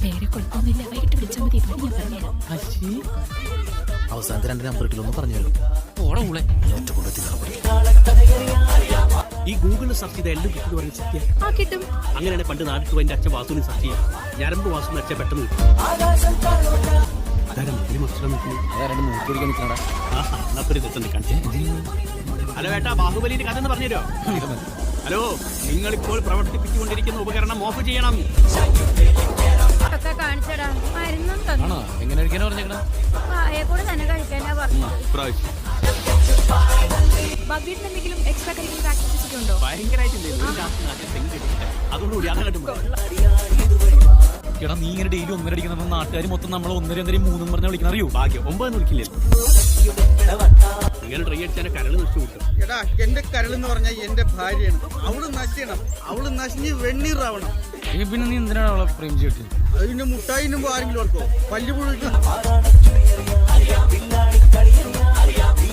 വേറെ കുഴപ്പമൊന്നുമില്ല. വൈകിട്ട് വിളിച്ചാൽ മതി. ഞാൻ പറഞ്ഞുതരാം. അവസാനത്തെ 2 നമ്പർ കിട്ടിലൊന്ന് പറഞ്ഞു തരും. ഈ ഗൂഗിളിൽ സെർച്ച് ചെയ്ത എല്ലാം കിട്ടും പറഞ്ഞ സത്യം. കിട്ടും. അങ്ങനെയാണ് പണ്ട് നാട്ടിൽ പോയി എന്റെ അച്ഛൻ വാസുവിനെ സെർച്ച് ചെയ്യാം. ഞരമ്പ് വാസുവിന് അച്ഛൻ പെട്ടെന്ന് കിട്ടും. ഹലോ ഏട്ടാ, ബാഹുബലിന്റെ കഥ എന്ന് പറഞ്ഞുതരോ? ഹലോ, നിങ്ങളിപ്പോൾ പ്രവർത്തിപ്പിച്ചുകൊണ്ടിരിക്കുന്ന ഉപകരണം ഓഫ് ചെയ്യണം. കാണിച്ചടാ. മരുന്നും തന്നു. എങ്ങനെ കഴിക്കാനാ പറഞ്ഞേക്കണ? കൂടെ തന്നെ കഴിക്കാനാ പറഞ്ഞു. ബഗ്ഗീറ്റിന് എന്തെങ്കിലും എക്സ്ട്രാ കരിക്കുലർ ആക്ടിവിറ്റീസ് ഒക്കെ ഉണ്ടോ? ഭയങ്കരമായിട്ട് അതുകൊണ്ടുകൂടി അതങ്ങോട്ട് എടാ, നീ ഇങ്ങനെ ഡെയിലി 1.5 അടിക്കുന്ന നാട്ടുകാർ മൊത്തം നമ്മൾ 1.5, 3 പറഞ്ഞ വിളിക്കണ അറിയോ? ഭാഗ്യം 9 വിളിക്കില്ലേ? ഇങ്ങനെ ട്രൈ അടിച്ചാൽ കരള് നഷ്ടപ്പെട്ടു. എടാ, എന്റെ കരളെന്ന് പറഞ്ഞാൽ എന്റെ ഭാര്യയാണ്. അവള് നശിക്കണം. അവള് നശിഞ്ഞ് വെണ്ണീറാവണം. പിന്നെ നീ എന്തിനാണ് അവളെ പ്രേമിച്ചിട്ട്? അതിന്റെ മുട്ടായിനുമ്പോ ആരെങ്കിലും ഓർക്കോ? പല്ല് പുഴുക്കും.